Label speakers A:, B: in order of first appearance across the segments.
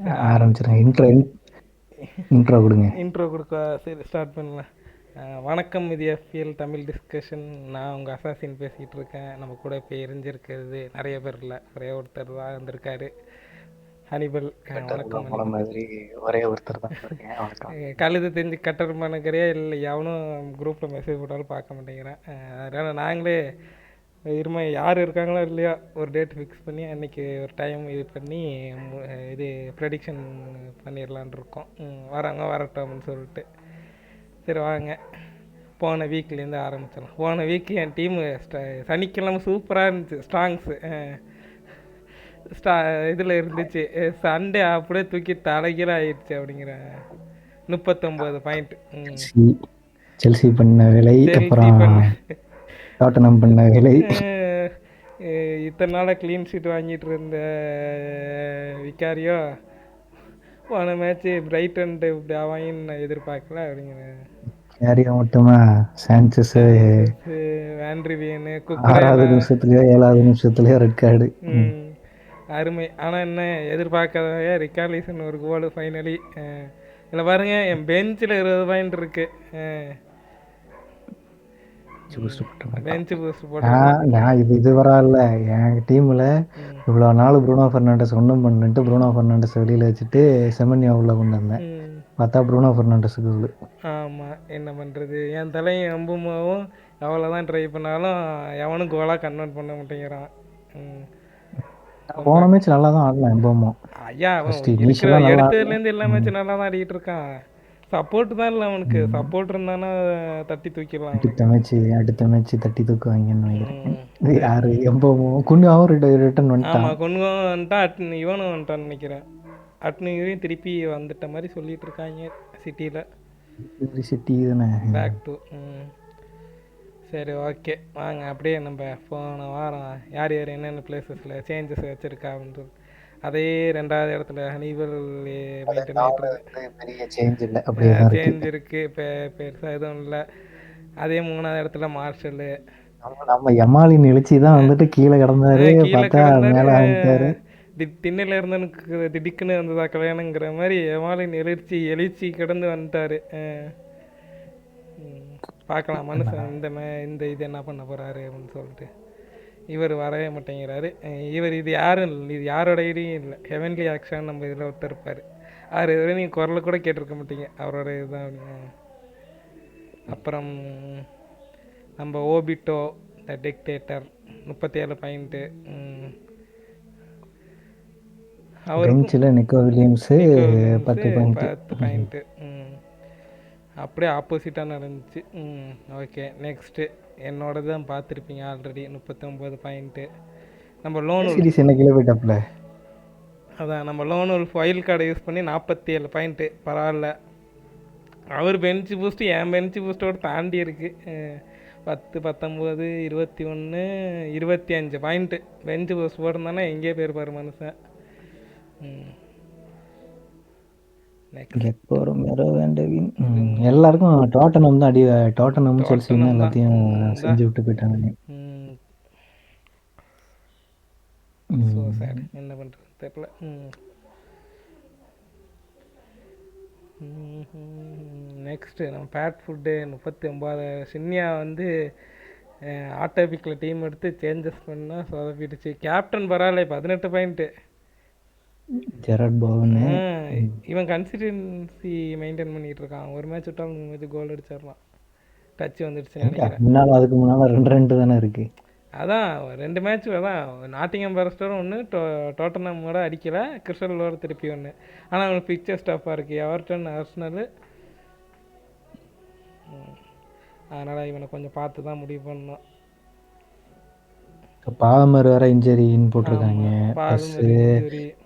A: சரி
B: ஆரம்பிச்சிருங்க. இன்ட்ரோ குடுங்க.
A: இன்ட்ரோ கொடுக்க சரி ஸ்டார்ட் பண்ணலாம். வணக்கம், இது எஃப்எல் தமிழ் டிஸ்கஷன். நான் உங்கள் அசாசின் பேசிகிட்டு இருக்கேன். நம்ம கூட இப்போ எரிஞ்சிருக்கிறது நிறைய பேர் இல்லை, ஒரே ஒருத்தர் தான் வந்திருக்காரு, ஹனிபல்.
B: கட்டரும்பா
A: வணக்கம்
B: முறை
A: ஹனிபல்.
B: மாதிரி ஒரே ஒருத்தர் தான் இருக்கேன். வணக்கம்.
A: கழுது தெரிஞ்சு கட்டர் மனக்கறியா இல்லை, எவனும் குரூப்பில் மெசேஜ் போட்டாலும் பார்க்க மாட்டேங்கிறேன். அதனால் நாங்களே இருமை யார் இருக்காங்களோ இல்லையா ஒரு டேட் ஃபிக்ஸ் பண்ணி அன்றைக்கி ஒரு டைம் இது பண்ணி இது ப்ரெடிக்ஷன் பண்ணிடலான் இருக்கோம். வராங்க வரட்டோம்னு சொல்லிட்டு. சரி வாங்க, போன வீக்லேருந்து ஆரம்பிச்சிடலாம். போன வீக் என் டீமு சனிக்கிழமை சூப்பராக இருந்துச்சு. ஸ்ட்ராங்ஸு இதில் இருந்துச்சு. சண்டே அப்படியே தூக்கி தலைகீழ ஆயிடுச்சு அப்படிங்கிற 39 பாயிண்ட்.
B: செல்சி பண்ண வேலை,
A: செல்சி
B: அப்புறம்
A: பண்ண
B: டாட்டனம் பண்ண வேலை.
A: இத்தனை நாளாக க்ளீன் ஷீட் வாங்கிட்டு இருந்த விக்காரியோ போன மேட்ச்சு பிரைட்டன்ட்டு இப்படி ஆவாயின்னு நான் எதிர்பார்க்கல அப்படிங்கிற.
B: யாரையும் மட்டுமா சான்சஸ்
A: வேண்ட்ரிவியனு
B: 6வது
A: குக்குரேலா.
B: நிமிஷத்துலயோ 7வது நிமிஷத்துலயோ ரெட் கார்டு.
A: அருமை. ஆனால் என்ன எதிர்பார்க்காத ரிகார்லிசன் ஒரு கோல் ஃபைனலி. இதில் பாருங்க, என் பெஞ்சில் 20 பாயிண்ட் இருக்கு. பெஞ்சு பூஸ்ட் போட்டேன்.
B: நான் இது வரல என் டீம்ல இவ்வளோ நாள் ப்ரூனோ ஃபெர்னாண்டஸ் ஒன்றும் பண்ணிட்டு ப்ரூனோ ஃபெர்னாண்டஸ் வெளியில் வச்சுட்டு செமன்யா உள்ள கொண்டு வந்தேன். பார்த்தா ப்ரூனோ ஃபெர்னாண்டஸுக்கு உள்ள.
A: ஆமாம், என்ன பண்ணுறது, என் தலையும் அம்புமாவும் எவ்வளோ தான் ட்ரை பண்ணாலும் எவனும் கோலாக கன்வெர்ட் பண்ண மாட்டேங்கிறான்.
B: போன மேட்ச் நல்லா தான் ஆடலாம் எம்போமோ.
A: ஐயா அவன் இருக்கிற எடுத்ததுலேருந்து எல்லா மேட்சும் நல்லா தான் ஆடிட்டு இருக்கான். சப்போர்ட் தான் இல்லை அவனுக்கு. சப்போர்ட் இருந்தானா தட்டி தூக்கிடலாம்.
B: அடுத்த மேட்ச் தட்டி தூக்குவாங்கன்னு நினைக்கிறேன். யாரு எம்போமோ குன்னுவாவும் ரிட்டர்ன் வந்துட்டான்.
A: ஆமாம், குன்னுவாவும் வந்துட்டான், இவனும் வந்துட்டான்னு நினைக்கிறேன். அட்னுவையும் திருப்பி வந்துட்ட மாதிரி சொல்லிட்டு இருக்காங்க சிட்டியில்.
B: சிட்டி தானே
A: பேக் டு. சரி ஓகே, வாங்க அப்படியே நம்ம போன வாரம் யார் யார் என்னென்ன பிளேசஸில் சேஞ்சஸ் வச்சுருக்கா அப்படின்றது அதே 2வது இடத்துல ஹனிபல் மெயின்டைன் ஆகிட்டு இருக்கு. சேஞ்ச் இருக்குது, இப்போ பெருசாக எதுவும் இல்லை. அதே 3வது இடத்துல மார்ஷல்.
B: நம்ம எமாலின் எழுச்சி தான் வந்துட்டு கீழே கிடந்தாரு.
A: கீழே கிடந்தாரு. திண்ணில இருந்தனுக்கு திடுக்குன்னு வந்ததா கல்யாணங்கிற மாதிரி எமாலின் எழுச்சி கிடந்து வந்துட்டாரு. பார்க்கலாம் மனுஷன் இந்த இது என்ன பண்ண போகிறாரு அப்படின்னு சொல்லிட்டு. இவர் வரவே மாட்டேங்கிறாரு. இது யாரும் இல்லை, இது யாரோட ஐடியும் இல்லை. ஹெவன்லி ஆக்ஷன் நம்ம இதில் ஒருத்தர் இருப்பார். அவர் இதுவரை நீங்கள் குரலை கூட கேட்டிருக்க மாட்டீங்க, அவரோட இதுதான். அப்புறம் நம்ம ஓபிட்டோ த டிக்டேட்டர் 37 பாயிண்ட்டு.
B: அவருக்கு நிக்கோ வில்லியம்ஸ்
A: 10 பாயிண்ட்டு. அப்படியே ஆப்போசிட்டாக நடந்துச்சு. ஓகே, நெக்ஸ்ட்டு என்னோட தான் பார்த்துருப்பீங்க ஆல்ரெடி, 39 பாயிண்ட்டு. நம்ம லோன்
B: என்ன கிலோ போயிட்டாப்ல.
A: அதான் நம்ம லோன் ஃபைல் கார்டை யூஸ் பண்ணி 47 பாயிண்ட்டு. பரவாயில்ல, அவர் பெஞ்சு பூஸ்ட்டு என் பெஞ்சு பூஸ்ட்டோடு தாண்டி இருக்குது. 10, 19, 21, 25 பாயிண்ட்டு பெஞ்சு பூஸ்ட் போட்டிருந்தானே எங்கேயே போயிருப்பார் மனுஷன்.
B: எல்லாருக்கும் டாட்டனம் தான் அடி. டாட்டனம் செல்சின்னு எல்லாத்தையும் செஞ்சு விட்டு போயிட்டாங்க.
A: என்ன பண்ணுறது தெரியல. நெக்ஸ்ட்டு நம்ம பேட் ஃபுட்டு 39. சின்னியா வந்து ஆட்டோபிக்கில் டீம் எடுத்து சேஞ்சஸ் பண்ணால் சொதப்பிடுச்சு. கேப்டன் பரவாயில்ல, 18 பாயிண்ட்டு.
B: ஜெரட் போவன்
A: இவன் கன்சிஸ்டன்சி மெயின்டைன் பண்ணிகிட்டு இருக்கான். ஒரு மேட்ச் விட்டாலும் 3 மேட்ச் கோல் அடிச்சிடலாம். டச் வந்துடுச்சுன்னு நினைக்கிறேன்.
B: அதுக்கு முன்னால் 2 தானே இருக்குது.
A: அதான் 2 மேட்ச் தான். நாட்டிங்ஹாம் ஃபாரஸ்டரும் ஒன்று, டோட்டனமோட அடிக்கலை, கிறிஸ்டலோட திருப்பி ஒன்று. ஆனால் அவனுக்கு பிக்சர் ஸ்டாஃபாக இருக்குது, எவர்டன், ஆர்சனல். அதனால் இவனை கொஞ்சம் பார்த்து தான் முடிவு பண்ணணும்.
B: பால்மர் வேற இன்ஜரின்னு போட்டிருக்காங்க.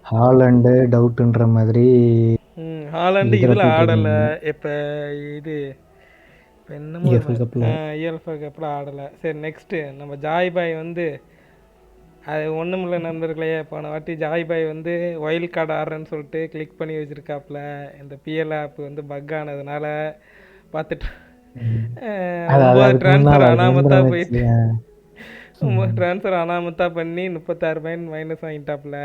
B: ஹாலண்டு டவுட்ன்ற மாதிரி.
A: ஹாலண்டு இதில் ஆடலை. இப்போ இது என்னமோ EFL கப்பில் ஆடலை. சரி நெக்ஸ்ட்டு நம்ம ஜாய் பாய் வந்து அது ஒன்றுமில்ல நண்பர்களே. போன வாட்டி ஜாய் பாய் வந்து ஒயில் கார்டு ஆடுறேன்னு சொல்லிட்டு கிளிக் பண்ணி வச்சுருக்காப்புல. இந்த PL ஆப் வந்து பக் ஆனதுனால பார்த்துட்டு 9 ட்ரான்ஸ்ஃபர் அனாமத்தாக போயிட்டு 9 ட்ரான்ஸ்ஃபர் அனாமத்தாக பண்ணி 36 பாயிண்ட் மைனஸ் வாங்கிட்டாப்புல.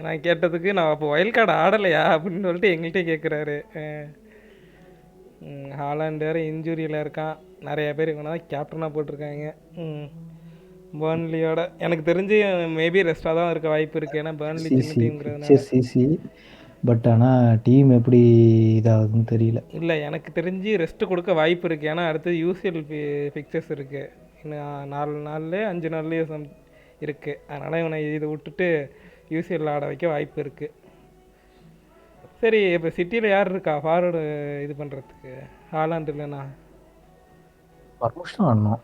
A: நான் கேட்டதுக்கு நான் அப்போ ஒயில் கார்டு ஆடலையா அப்படின்னு சொல்லிட்டு எங்கள்கிட்ட கேட்குறாரு. ஹாலாண்ட் வேறு இன்ஜுரியில் இருக்கான். நிறைய பேர் இவனை தான் கேப்டனாக போட்டிருக்காங்க. பேர்ன்லியோட எனக்கு தெரிஞ்சு மேபி ரெஸ்ட்டாக தான் இருக்க வாய்ப்பு இருக்குது. ஏன்னா பேர்ன்லி சின்ன
B: சிசி
A: டீம்ங்கிறதுனால.
B: ஃபிக்சர் சிசி. பட் ஆனால் டீம் எப்படி இதாகுதுன்னு தெரியல.
A: இல்லை, எனக்கு தெரிஞ்சு ரெஸ்ட்டு கொடுக்க வாய்ப்பு இருக்குது. ஏன்னா அடுத்து யூசிஎல் ஃபிக்சர்ஸ் இருக்குது. இன்னும் 4 நாள்லேயே 5 நாள்லேயே இருக்குது. அதனால் இவனை இதை விட்டுட்டு யூசிஎல் ஆட வைக்க வாய்ப்பு இருக்குது. சரி, இப்போ சிட்டியில் யார் இருக்கா ஃபார்வர்டு இது பண்ணுறதுக்கு? ஹாலாண்ட் இல்லைண்ணா
B: மர்மூஷ் தான் ஆடணும்,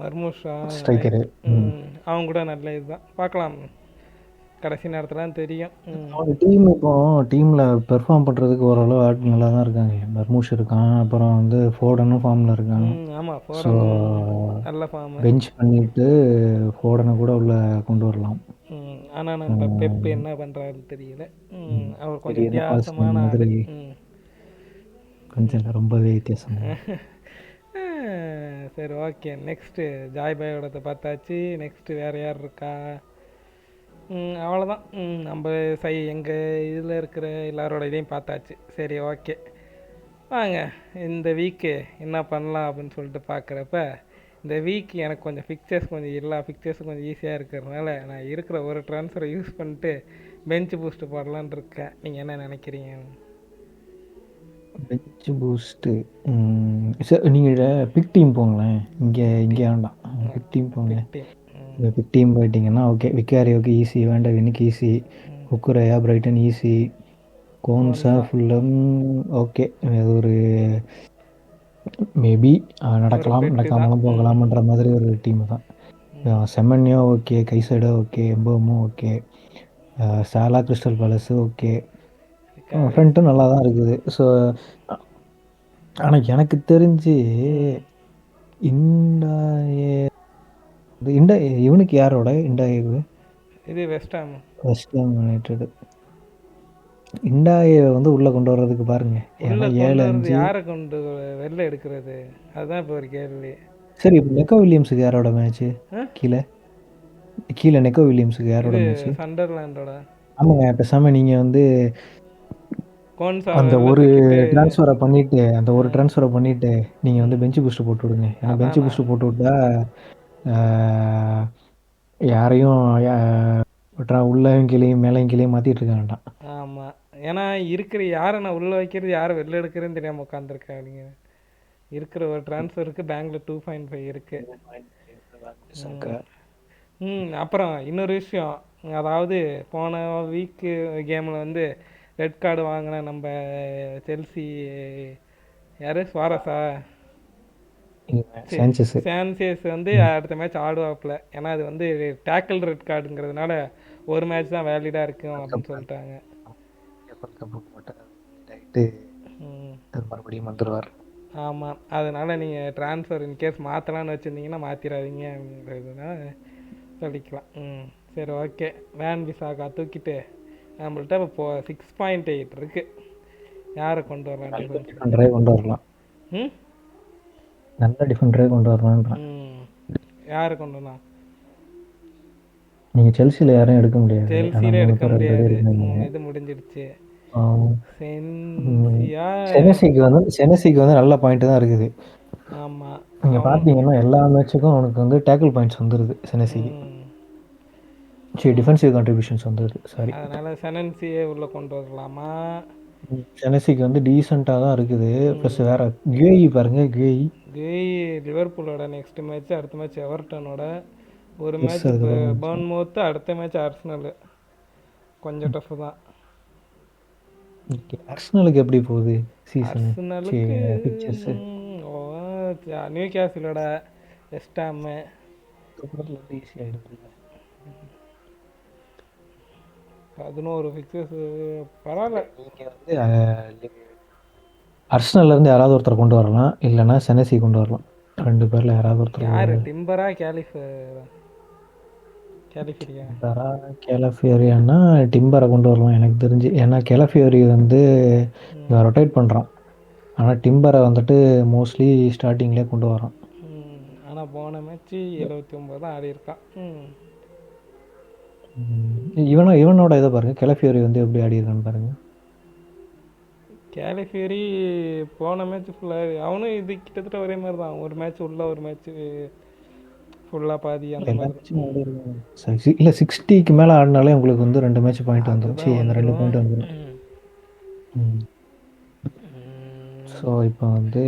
A: மர்மூஷா.
B: ஸ்ட்ரைக்கரு.
A: அவங்க கூட நல்ல இதுதான், பார்க்கலாம் கடைசி நேரத்தில் தெரியும்.
B: அவங்க டீம் இப்போ டீமில் பெர்ஃபார்ம் பண்ணுறதுக்கு ஓரளவு ஆட் நல்லா தான் இருக்காங்க. மர்மூஷ் இருக்கான், அப்புறம் வந்து ஃபோடனும் ஃபார்மில் இருக்கான்.
A: ஆமாம்,
B: ஸோ
A: நல்ல ஃபார்ம்.
B: பெஞ்ச் பண்ணிட்டு ஃபோடனை கூட உள்ள கொண்டு வரலாம்.
A: ஆனால் நம்ம பெப் என்ன பண்ணுறாருன்னு தெரியல. அவர் கொஞ்சம் வித்தியாசமான
B: மாதிரி,
A: ஆள்.
B: கொஞ்சம் இல்லை, ரொம்பவே வித்தியாசம்.
A: சரி, ஓகே. நெக்ஸ்ட்டு ஜாய் பாயோடத்தை பார்த்தாச்சு. நெக்ஸ்ட்டு வேறு யார் இருக்கா? அவ்வளோதான். நம்ம எங்கள் இதில் இருக்கிற எல்லாரோட இதையும் பார்த்தாச்சு. சரி, ஓகே. வாங்க இந்த வீக்கு என்ன பண்ணலாம் அப்படின்னு சொல்லிட்டு பார்க்குறப்ப, இந்த வீக் எனக்கு கொஞ்சம் ஃபிக்சர்ஸ் எல்லா ஃபிக்சர்ஸும் கொஞ்சம் ஈஸியாக இருக்கிறதுனால நான் இருக்கிற ஒரு ட்ரான்ஸ்ஃபரை யூஸ் பண்ணிட்டு பெஞ்ச் பூஸ்ட்டு போடலான்னு இருக்கேன். நீங்கள் என்ன நினைக்கிறீங்க?
B: பெஞ்ச் பூஸ்ட்டு சார், நீங்கள் பிக் டீம் போங்களேன். இங்கே வேண்டாம், பிக் டீம் போங்க. பிக் டீம் போயிட்டீங்கன்னா ஓகே. விக்காரியோக்கு ஈஸி, வேண்டவினுக்கு easy, Cucurella Brighton easy, Konsa Fulham okay. அது ஒரு மேபி நடக்கலாம், நடக்காமலும் போகலாம்ன்ற மாதிரி ஒரு டீம் தான். செமன்யோ ஓகே, கைசைடோ ஓகே, எம்போமோ ஓகே, சாலா கிறிஸ்டல் பேலஸு ஓகே, ஃப்ரண்ட்டும் நல்லா தான் இருக்குது. ஸோ ஆனால் எனக்கு தெரிஞ்சு இவனுக்கு யாரோட
A: இது வெஸ்ட்
B: ஹாம் யுனைடெட் இண்டாயை வந்து உள்ளே கொண்டு வர்றதுக்கு பாருங்க. ஏன்னா 7-5
A: யாரை கொண்டு வெளில எடுக்கிறது, அதுதான் இப்போ ஒரு கேள்வி.
B: சரி, இப்போ நெக்கோ வில்லியம்ஸுக்கு யாரோட மேட்ச்சு? கீழே நெக்கோ வில்லியம்ஸுக்கு யாரோட மேட்ச்சு?
A: சண்டர்லாண்டோட.
B: ஆமாங்க, பேசாமல் நீங்கள் வந்து அந்த ஒரு ட்ரான்ஸ்ஃபரை பண்ணிட்டு நீங்கள் வந்து பெஞ்சு பூஸ்ட் போட்டு விடுங்க. ஏன்னா பெஞ்சு பூஸ்ட் போட்டு விட்டா யாரையும் உள்ளேயும் கீழேயும் மேலேயும் கீழேயும் மாற்றிட்டு இருக்க வேண்டாம்.
A: ஆமாம், ஏன்னா இருக்கிற யாரை நான் உள்ளே வைக்கிறது, யாரை வெளில எடுக்கிறேன்னு தெரியாமல் உட்காந்துருக்கேன். நீங்கள் இருக்கிற ஒரு ட்ரான்ஸ்ஃபருக்கு பேங்க்கில் 2.5 இருக்குது. அப்புறம் இன்னொரு விஷயம், அதாவது போன வீக்கு கேமில் வந்து ரெட் கார்டு வாங்கின நம்ம செல்சி யார், சுவாரஸா சான்சேஸ் வந்து அடுத்த மேட்ச் ஆடுவாப்பில். ஏன்னா அது வந்து டேக்கிள் ரெட் கார்டுங்கிறதுனால ஒரு மேட்ச் தான் வேலிடாக இருக்கும் அப்படின்னு சொல்லிட்டாங்க.
B: மறுபடியும் வந்துடுவார்.
A: ஆமாம், அதனால் நீங்கள் ட்ரான்ஸ்ஃபர் இன்கேஸ் மாற்றலான்னு வச்சுருந்தீங்கன்னா மாற்றிடாதீங்க அப்படின்றதுனால சொல்லிக்கலாம். சரி, ஓகே. வேன் விசாகா தூக்கிட்டு நம்மள்ட்ட இப்போ 6.8 இருக்குது. யாரை கொண்டு வரலாம்?
B: கொண்டு வரலாம். நல்ல டிஃபெண்டரே கொண்டு வரலாம்ன்றான்.
A: யாரை கொண்டு வரலாம்?
B: நீங்கள் செல்சியில் யாரையும் எடுக்க முடியாது.
A: செல்சியில் எடுக்க முடியாது, இது முடிஞ்சிடுச்சு.
B: செனசிக்கு வந்து நல்ல பாயிண்ட் தான் இருக்குது.
A: ஆமாம்,
B: நீங்கள் பார்த்தீங்கன்னா எல்லா மேட்சுக்கும் அவனுக்கு வந்து டேக்கிள் பாயிண்ட்ஸ் வந்துடுது செனசிக்கு. டிஃபென்சிவ் கான்ட்ரிபியூஷன்ஸ் வந்துடுது. சாரி,
A: அதனால் செனன்சியே உள்ளே கொண்டு வரலாமா?
B: செனசிக்கு வந்து டீசெண்டாக தான் இருக்குது. ப்ளஸ் வேறு கேஇ பாருங்கள். கேஇ
A: லிவர்பூலோட நெக்ஸ்ட் மேட்ச், அடுத்த மேட்ச் எவர்டனோட, ஒரு மேட்ச் பர்ன்மவுத், அடுத்த மேட்ச் ஆர்சனல். கொஞ்சம் டஃப் தான்.
B: ஆர்சனலுக்கு எப்படி போகுது சீசன்?
A: நியூ கேசிலோட வெஸ்ட் ஹாம்
B: ஈஸியாகிடுது.
A: 11 ஃபிக்சர்ஸ் பரவாயில்ல.
B: நீங்கள் வந்து அர்சனல்லேருந்து யாராவது ஒருத்தர் கொண்டு வரலாம், இல்லைன்னா செனசி கொண்டு வரலாம். 2 பேரில் யாராவது ஒருத்தர்.
A: யார்? டிம்பரா
B: கேலஃபியோரியானா டிம்பரை கொண்டு வரலாம் எனக்கு தெரிஞ்சு. ஏன்னா கேலஃபியோரி வந்து ரொட்டேட் பண்ணுறான், ஆனால் டிம்பரை வந்துட்டு மோஸ்ட்லி ஸ்டார்டிங்லேயே கொண்டு வரான்.
A: ஆனால் போன மேட்ச்சு 79 தான் ஆடி இருக்கான்.
B: இவனோட இதை பாருங்க, கெலஃபியோரி வந்து எப்படி ஆடிருக்கான்னு பாருங்க.
A: கேலிஃபியரி போன மேட்ச் ஃபுல்லாக அவனும் இது கிட்டத்தட்ட ஒரே மாதிரி தான். ஒரு மேட்ச் உள்ள, ஒரு மேட்ச் ஃபுல்லாக பாதி அந்த
B: எல்லா
A: மாதிரி தான்.
B: மேட்சும் ஆடிருக்காங்க. இல்லை 60க்கு மேலே ஆடினாலே உங்களுக்கு வந்து 2 மேட்ச் பாயிண்ட் வந்துடும்.
A: அதுதான்
B: அந்த 2
A: வந்துடும்.
B: பாயிண்ட் வந்துடும். ஸோ இப்போ வந்து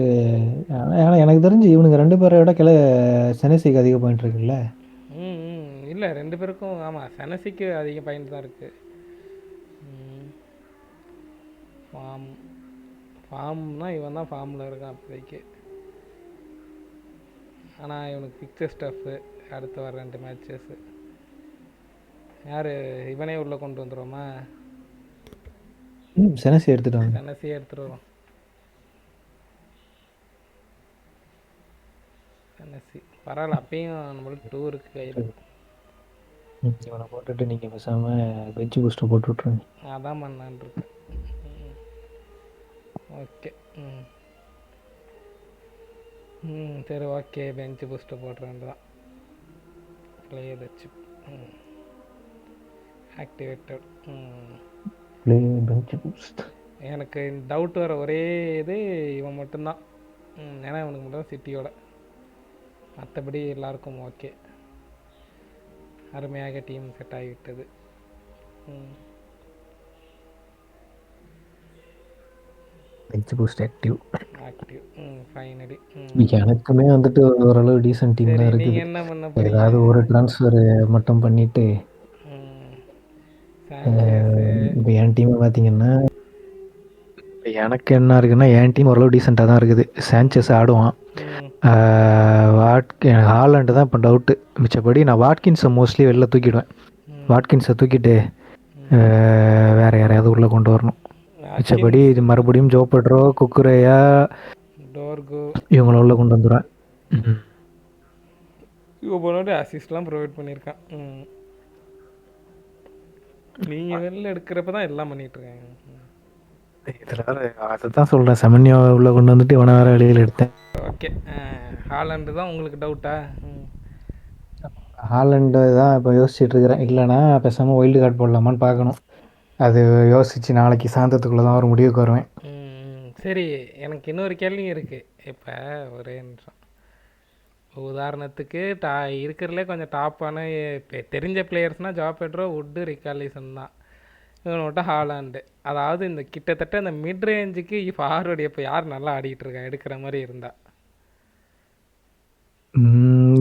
B: ஆனா எனக்கு தெரிஞ்சு இவனுங்க 2 பேரை விட செனசிக்கு அதிக பாயிண்ட் இருக்குல்ல.
A: இல்லை 2 பேருக்கும் ஆமாம், செனசிக்கு அதிக பாயிண்ட் தான் இருக்குது. ஃபார்ம்னா இவன் தான் ஃபார்மில் இருக்கான் அப்போதைக்கு. ஆனால் இவனுக்கு பிக்சர் ஸ்டஃப்பு அடுத்து வர 2 மேட்சஸ்ஸு யார் இவனே உள்ளே கொண்டு வந்துடுவோமா?
B: செனசி எடுத்துட்டு வாங்க.
A: செனசியே எடுத்துகிட்டு வரும். செனசி பரவாயில்ல, அப்பயும் நம்மளுக்கு 2 இருக்குது கையில்.
B: இவனை போட்டுட்டு நீங்கள் பேசாமல் பெஞ்சு பூஸ்ட்டை போட்டு விட்ருங்க.
A: அதான் பண்ணலான் இருக்கேன். ஓகே. சரி ஓகே, பெஞ்சு பூஸ்ட்டை போடுறேன் தான். பிளேயர் வச்சு ஆக்டிவேட்டட்.
B: Play bench boost.
A: எனக்கு டவுட் வர ஒரே இது இவன் மட்டும்தான். ஏன்னா இவனுக்கு மட்டும் சிட்டியோட, மற்றபடி எல்லாருக்கும் ஓகே. அருமையாக டீம் செட் ஆகிவிட்டது.
B: Bench boost active.
A: ஃபைனலி.
B: எனக்குமே வந்துட்டு ஓரளவு டீசென்ட் டீம் தான் இருக்குது.
A: நீங்கள் என்ன பண்ண போறீங்க?
B: ஏதாவது ஒரு ட்ரான்ஸ்ஃபர் மட்டும் பண்ணிட்டு இப்போ என் டீமை பார்த்தீங்கன்னா, எனக்கு என்ன இருக்குன்னா, என் டீம் ஓரளவு டீசெண்டாக தான் இருக்குது. சான்சஸ் ஆடுவான். ஹாலண்டு தான் இப்போ டவுட்டு. மிச்சப்படி நான் வாட்கின்ஸை மோஸ்ட்லி வெளில தூக்கிடுவேன். வாட்கின்ஸை தூக்கிட்டு வேறு யாரையாவது உள்ளே கொண்டு வரணும். மிச்சப்படி இது மறுபடியும் ஜோ பெட்ரோ, குக்குரேயா,
A: டோர்கோ
B: இவங்கள உள்ள கொண்டு வந்துடுவேன்.
A: இவனோட அசிஸ்ட்லாம் ப்ரொவைட் பண்ணியிருக்கான். நீங்கள் வெளில எடுக்கிறப்ப தான் எல்லாம் பண்ணிகிட்ருக்காங்க.
B: இதில் வேறு அதை தான் சொல்கிறேன், செமன்யா உள்ளே கொண்டு வந்துட்டு இவனை வேறு வெளியில் எடுத்தேன்.
A: ஓகே. ஹாலண்டு தான் உங்களுக்கு டவுட்டா?
B: ஹாலண்டு தான் இப்போ யோசிச்சுட்டு இருக்கிறேன். இல்லைனா பேசாமல் வைல்டு கார்டு போடலாமான்னு பார்க்கணும். அது யோசித்து நாளைக்கு சாயந்தரத்துக்குள்ளே தான் ஒரு முடிவுக்கு வருவேன்.
A: சரி, எனக்கு இன்னொரு கேள்வி இருக்குது. இப்போ ஒரே நிமிஷம். உதாரணத்துக்கு இருக்கிறதுலே கொஞ்சம் டாப்பான இப்போ தெரிஞ்ச பிளேயர்ஸ்னால் ஜோ பெட்ரோ, வுட்டு, ரிக்கார்லிசன் தான். இவனை விட்டு ஹாலாண்டு. அதாவது இந்த கிட்டத்தட்ட இந்த மிட் ரேஞ்சுக்கு ஃபார்வர்டு இப்போ யார் நல்லா ஆடிட்டு இருக்கா எடுக்கிற மாதிரி இருந்தால்?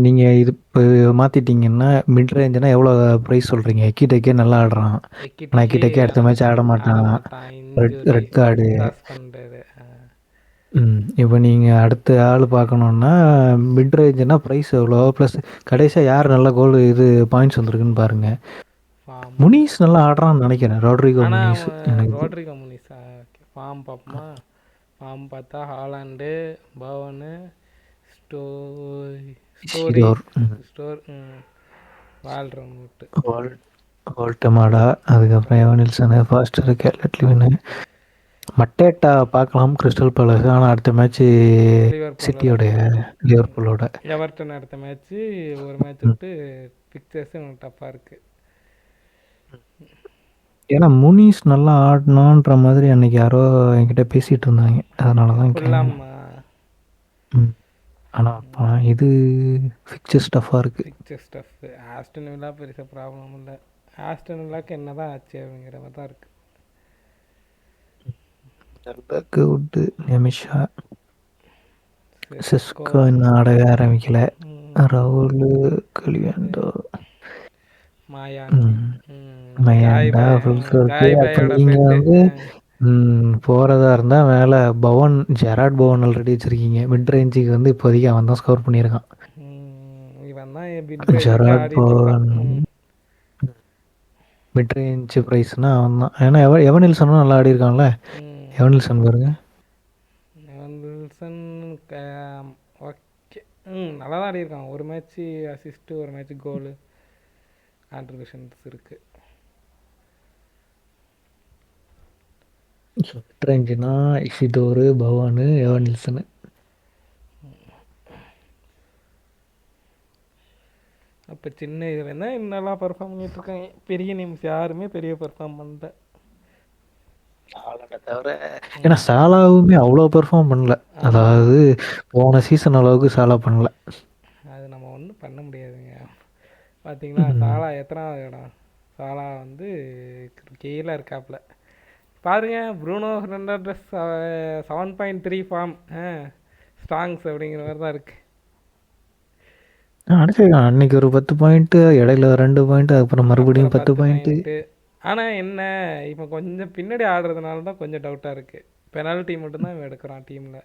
B: நீங்கள் இது இப்போ மாற்றிட்டீங்கன்னா மிட் ரேஞ்சுனா எவ்வளோ ப்ரைஸ் சொல்கிறீங்க? எக்கிட்டக்கே நல்லா ஆடுறான். ஆனால் எக்கிட்டக்கே அடுத்த மேட்ச் ஆட மாட்டான். Red card. இப்போ நீங்கள் அடுத்த ஆள் பார்க்கணுன்னா மிட் ரேஞ்சுனா ப்ரைஸ் எவ்வளோ, ப்ளஸ் கடைசியாக யார் நல்ல கோல் இது பாயிண்ட்ஸ் வந்திருக்குன்னு பாருங்கள். முனிஸ் நல்லா ஆடுறான்னு நினைக்கிறேன். Rodrigo Muniz.
A: ரோட்ரிகோ முனிஸா? ஓகே, ஃபார்ம் பார்ப்போமா? ஃபார்ம் பார்த்தா ஹாலாண்டு, பவனு,
B: வால்டமாடா, அதுக்கப்புறம் எவனில்சனு, ஃபாஸ்டர், கேலட்லிவனு, மட்டேட்டா பார்க்கலாம் கிறிஸ்டல் பேலஸ். ஆனால் அடுத்த மேட்ச்சு சிட்டியோடைய லிவர்பூலோட.
A: எவர்டன் அடுத்த மேட்ச்சு ஒரு மேட்ச் விட்டு பிக்சர்ஸ் டஃப்பாக இருக்குது.
B: ஏன்னா முனிஸ் நல்லா ஆடணுன்ற மாதிரி அன்னைக்கு யாரோ என்கிட்ட பேசிகிட்டு இருந்தாங்க. அதனால தான் ஆனால் இது ஃபிக்சர் ஸ்டஃப்பாக இருக்குது.
A: ஃபிக்சர் ஸ்டஃப் ஆஸ்டன் வில்லா பெருசாக ப்ராப்ளம் இல்லை. ஆஸ்டன் வில்லாக்கு என்ன தான் ஆச்சு அப்படிங்கிற மாதிரி தான் இருக்குது.
B: வுட்டு, நெமிஷா, செஸ்கோ இன்னும் ஆடவே ஆரம்பிக்கல. ரவுல், கலியாண்டோ, மயாண்டா அப்போ நீங்கள் வந்து போகிறதா இருந்தால் மேலே பவன், ஜெராட் பவன் ஆல்ரெடி வச்சுருக்கீங்க. மிட் ரேஞ்சுக்கு வந்து இப்போதைக்கு அவன் தான் ஸ்கோர் பண்ணியிருக்கான். ஜெராட் பவன் மிட் ரேஞ்ச் ப்ரைஸ்னால் அவன் தான். ஏன்னா எவனில்சனும் நல்லா ஆடி இருக்கான்ல. எவனில்சன் பாருங்க.
A: எவனில்சன் ஓகே, நல்லா தான் ஆடி இருக்கான். ஒரு மேட்ச்சு அசிஸ்ட்டு, ஒரு மேட்ச்சு கோலு கான்ட்ரிபியூஷன்ஸ் இருக்குது.
B: மிட் ரேஞ்சுனா இஷிதோரு, பவானு, எவனில்சனு.
A: இப்போ சின்ன இதில் தான் நல்லா பெர்ஃபார்ம் பண்ணிகிட்ருக்காங்க. பெரிய நேம்ஸ் யாருமே பெரிய பெர்ஃபார்ம் பண்ணல.
B: ஹாலண்ட தவிர ஏன்னா சாலாவுமே அவ்வளோ பெர்ஃபார்ம் பண்ணல. அதாவது போன சீசன் அளவுக்கு சாலா பண்ணல.
A: அது நம்ம ஒன்றும் பண்ண முடியாதுங்க. பார்த்தீங்களா சாலா எத்தனாவது இடம்? சாலா வந்து கீழே இருக்காப்புல. பாருங்க ப்ரூனோ ஃபெர்னாண்டஸ் 7.3 ஃபார்ம் ஸ்ட்ராங்ஸ் அப்படிங்கிற மாதிரி தான் இருக்குது.
B: அடிச்சிருக்கான் அன்னைக்கு ஒரு 10 பாயிண்ட்டு, இடையில 2 பாயிண்ட்டு, அதுக்கப்புறம் மறுபடியும்
A: அப்புறம்
B: 10 பாயிண்ட்டு.
A: ஆனால் என்ன இப்போ கொஞ்சம் பின்னாடி ஆடுறதுனால தான் கொஞ்சம் டவுட்டாக இருக்குது. பெனால்ட்டி மட்டும்தான் இவன் எடுக்கிறான் டீமில்.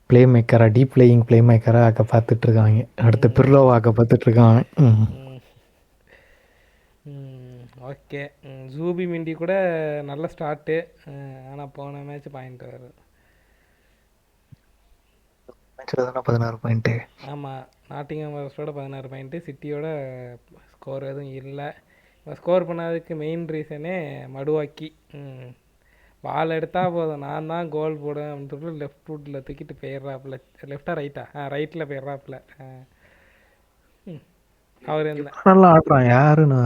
B: ப்ளே மேக்கரா டீப் பிளேயிங் ப்ளே மேக்கரா ஆக்க பார்த்துட்டு இருக்காங்க. அடுத்து பிர்லோவா ஆக்க பார்த்துட்டு இருக்காங்க.
A: ஓகே. ஜூபி மிண்டி கூட நல்ல ஸ்டார்ட்டு. ஆனால் போன மேட்ச் பாயிண்ட் வருது.
B: மேட்ச்சில் தானே 16 பாயிண்ட்டு.
A: ஆமாம், நாட்டிங்ஹாம் ஃபாரஸ்ட்டோட 16 பாயிண்ட்டு, சிட்டியோட ஸ்கோர் எதுவும் இல்லை. இப்போ ஸ்கோர் பண்ணாததுக்கு மெயின் ரீசனே மடுவாக்கி. பால் எடுத்தால் போதும் நான் தான் கோல் போடுவேன் அப்படின்னு சொல்லிட்டு லெஃப்ட் ஃபுட்டில் தூக்கிட்டு போயிடுறாப்புல. லெஃப்டா ரைட்டா? ரைட்டில் போயிடுறாப்புல. அவர் என்ன
B: நல்லா ஆடுறான் யாருன்னு.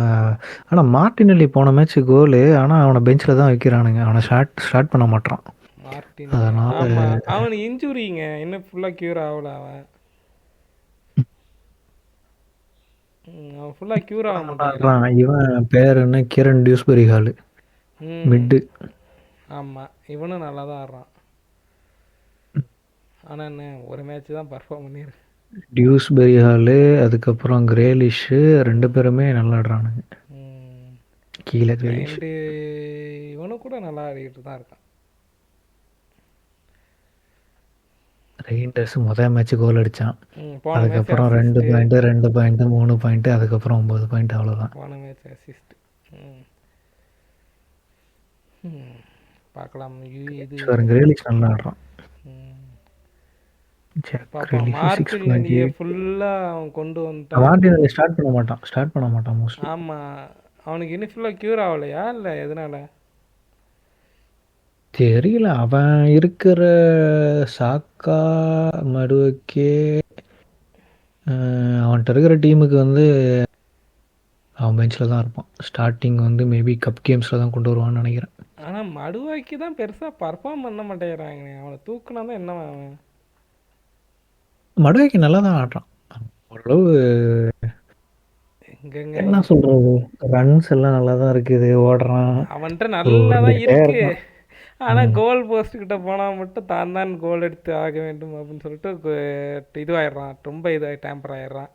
B: ஆனால் மார்டினெல்லி போன மேட்ச் கோலு. ஆனால் அவனை பெஞ்சில் தான் வைக்கிறானுங்க. அவனை ஸ்டார்ட் பண்ண மாட்டான்.
A: மார்டின்.
B: அதனால
A: ஆமாம், அவனுக்கு இன்ஜுரிங்க, இன்னும் ஃபுல்லாக க்யூர் ஆகல அவன். அவன் ஃபுல்லாக க்யூர் ஆக மாட்டேங்கிறான்.
B: ஆடுறான். இவன் பேர் என்ன, கிரண் டியூஸ்பெரி ஹாலு மிட்டு.
A: ஆமாம், இவனும் நல்லா தான் ஆடுறான். ஆனால் என்ன ஒரு மேட்ச் தான் பர்ஃபார்ம் பண்ணியிருக்கு.
B: டியூஸ்பெரி ஹாலு, அதுக்கப்புறம் கிரேலிஷு, 2 பேருமே நல்லா ஆடுறானுங்க. கீழே கிரேலிஷ்.
A: இவனும் கூட நல்லா ஆடிக்கிட்டு தான் இருக்கான்.
B: ரெயின்டர்ஸ் முதல் மேட்ச் கோல் அடித்தான்.
A: போன மேட்ச்
B: அதுக்கப்புறம் 2 பாயிண்ட்டு 2 பாயிண்ட்டு 3 பாயிண்ட்டு, அதுக்கப்புறம் 9 பாயிண்ட், அவ்வளோதான்.
A: போன மேட்ச் அசிஸ்ட். பார்க்கலாம். இது
B: கிரேலிஷ் நல்லா ஆடுறான்.
A: மார்டினெல்லியை ஃபுல்லாக அவன் கொண்டு வந்துட்டான்.
B: மார்டினெல்லி ஸ்டார்ட் பண்ண மாட்டான் மோஸ்ட்லி.
A: ஆமாம், அவனுக்கு இன்னும் ஃபுல்லாக க்யூர் ஆகலையா இல்லை எதனால
B: தெரியல. அவன் இருக்கிற சாக்கா மடுவக்கே அவன்கிட்ட இருக்கிற டீமுக்கு வந்து அவன் பெஞ்சில் தான் இருப்பான். ஸ்டார்டிங் வந்து மேபி கப் கேம்ஸில் தான் கொண்டு வருவான்னு நினைக்கிறேன்.
A: ஆனால் மடுவாக்கி தான் பெருசாக பர்ஃபார்ம் பண்ண மாட்டேங்கிறாங்க. அவனை தூக்குனா தான் என்ன அவன்.
B: மடுவைக்கு நல்லா தான் ஆடுறான். ஓரளவு
A: எங்கெங்க
B: என்ன சொல்கிறது, ரன்ஸ் எல்லாம் நல்லா தான் இருக்குது, ஓடுறான்.
A: அவன்கிட்ட நல்லா தான் இருக்கு.
B: இருக்கான்.
A: ஆனால் கோல் போஸ்ட் கிட்ட போனால் மட்டும் தான் கோல் எடுத்து ஆக வேண்டும் அப்படின்னு சொல்லிட்டு இதுவாயிடுறான். ரொம்ப இதாக டேம்பர் ஆயிடுறான்.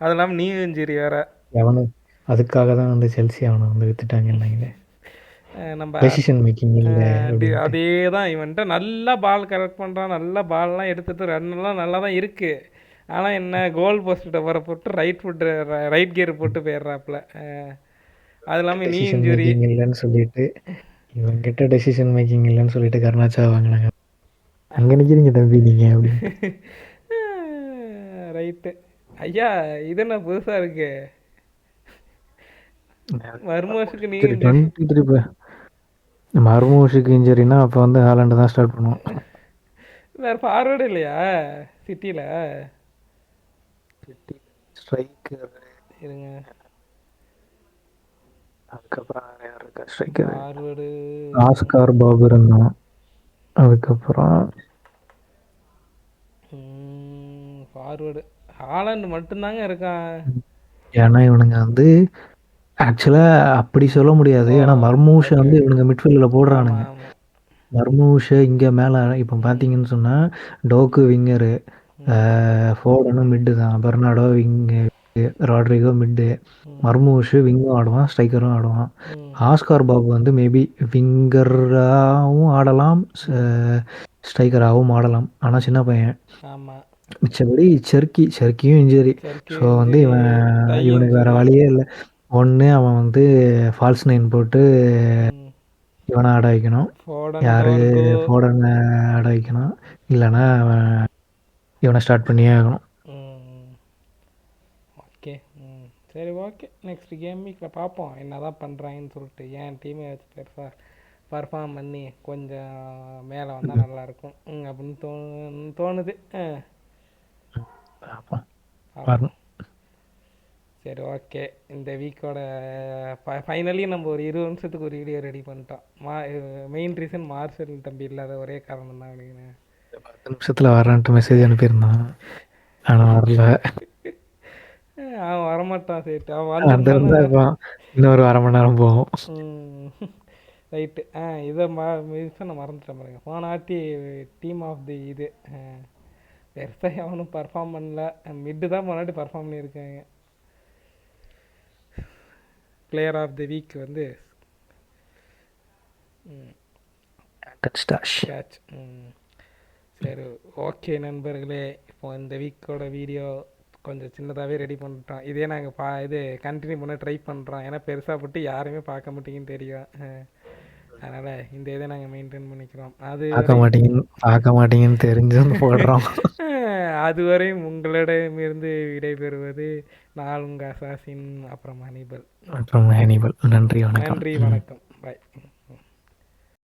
A: அது இல்லாமல் நீ இன்ஜுரி வேறு.
B: எவனு அதுக்காக தான் வந்து செல்சி அவனை வந்து வித்துட்டாங்கன்னாங்களே.
A: நம்ம
B: டெசிஷன் மேக்கிங் இல்லை.
A: அதே தான். இவன்ட்ட நல்லா பால் கரெக்ட் பண்ணுறான், நல்லா பால்லாம் எடுத்துகிட்டு ரன்னெல்லாம் நல்லா தான் இருக்குது. ஆனால் என்ன கோல் போஸ்ட்டை வர போட்டு ரைட் கியர் போட்டு போயிடுறாப்புல. அது இல்லாமல் நீ இன்ஜுரி
B: இல்லைன்னு சொல்லிட்டு இவங்கிட்ட டெசிஷன் மேக்கிங் இல்லைன்னு சொல்லிட்டு கருணாச்சா வாங்கினாங்க. அங்கே நிற்கிறீங்க தம்பி நீங்கள் அப்படின்னு.
A: ரைட்டு ஐயா, இது என்ன புதுசாக இருக்கு. மர்மோஷுக்கு நீ
B: 23 மர்மூஷுக்கு இன்ஜுரினா அப்போ வந்து ஹாலண்டு தான் ஸ்டார்ட் பண்ணுவோம்.
A: வேறு ஃபார்வேர்டு இல்லையா சிட்டியில்?
B: ஸ்ட்ரைக்கர்
A: இருங்க,
B: அதுக்கப்புறம் யார் இருக்கா ஸ்ட்ரைக்கர்?
A: ஃபார்வேர்டு
B: ஆஸ்கார் பாபு இருந்தான். அதுக்கப்புறம்
A: ஃபார்வேர்டு ஹாலண்ட் மட்டும்தாங்க இருக்கான்.
B: ஏன்னா இவனுங்க வந்து ஆக்சுவலாக அப்படி சொல்ல முடியாது. ஏன்னா மர்மூஷை வந்து இவனுங்க மிட்ஃபீல்டில் போடுறானுங்க. மர்மூஷை இங்கே மேலே இப்போ பார்த்தீங்கன்னு சொன்னால் டோக்கு விங்கரு, ஃபோர்டனும் மிட்டு தான், பெர்னாடோ விங்கு, ராட்ரிகோ மிட்டு, மர்மூஷு விங்கும் ஆடுவான், ஸ்ட்ரைக்கரும் ஆடுவான். ஆஸ்கார் பாபு வந்து மேபி விங்கராகவும் ஆடலாம், ஸ்ட்ரைக்கராகவும் ஆடலாம். ஆனால் சின்ன பையன். மிச்சபடி செர்க்கியும் இன்ஜுரி. ஸோ வந்து இவனுக்கு வேறு வழியே இல்லை. ஒன்று அவன் வந்து ஃபால்ஸ் 9 போட்டு இவனை ஆட வைக்கணும், யார் ஃபோர்டனை ஆட வைக்கணும், இல்லைன்னா இவனை ஸ்டார்ட் பண்ணியே ஆகணும்.
A: ஓகே, சரி ஓகே. நெக்ஸ்ட் கேம் வீக்கில் பார்ப்போம் என்ன தான் பண்ணுறாங்கன்னு சொல்லிட்டு. ஏன் டீமை வச்சு பெருசாக பர்ஃபார்ம் பண்ணி கொஞ்சம் மேலே வந்தால் நல்லாயிருக்கும் அப்படின்னு தோணுது.
B: பார்ப்போம்.
A: பார்ப்போம்.
B: வரணும்.
A: சரி, ஓகே. இந்த வீக்கோட ஃபைனலி நம்ம ஒரு 20 நிமிஷத்துக்கு ஒரு வீடியோ ரெடி பண்ணிட்டோம். மெயின் ரீசன் மார்ஷல் தம்பி இல்லாத ஒரே காரணம் தான் அப்படின்னு.
B: 10 நிமிஷத்தில் வரேன்ட்டு மெசேஜ் அனுப்பியிருந்தான், ஆனால் வரல.
A: அவன் வரமாட்டான். சரி, அவன்
B: வந்திருந்தா
A: வந்துருந்தானா.
B: இப்போ இன்னொரு 1/2 மணி நேரம் போகும்.
A: ரைட்டு. இதை நான் மறந்துட்டேன் பாருங்க. போனாட்டி டீம் ஆஃப் தி இது பெருசாக எவனும் பர்ஃபார்ம் பண்ணல. மிட்டு தான் போனாட்டி பர்ஃபார்ம் பண்ணியிருக்காங்க. பிளேயர் ஆஃப் தி வீக் வந்து கேட்ச். சரி, ஓகே நண்பர்களே. இப்போ இந்த வீக்கோட வீடியோ கொஞ்சம் சின்னதாகவே ரெடி பண்ணிட்டோம். இதே நாங்கள் இது கண்டினியூ பண்ண ட்ரை பண்ணுறோம். ஏன்னா பெருசாக பட்டு யாருமே பார்க்க மாட்டீங்கன்னு தெரியும். அதனால் இந்த இதை நாங்கள் மெயின்டைன் பண்ணிக்கிறோம்.
B: பார்க்க மாட்டீங்கன்னு தெரிஞ்சு போடுறோம்.
A: அதுவரையும் உங்களிடமிருந்து விடைபெறுவது நான் உங்கள் அசாசின், அப்புறம் ஹனிபல்.
B: நன்றி, வணக்கம்.
A: நன்றி, வணக்கம்.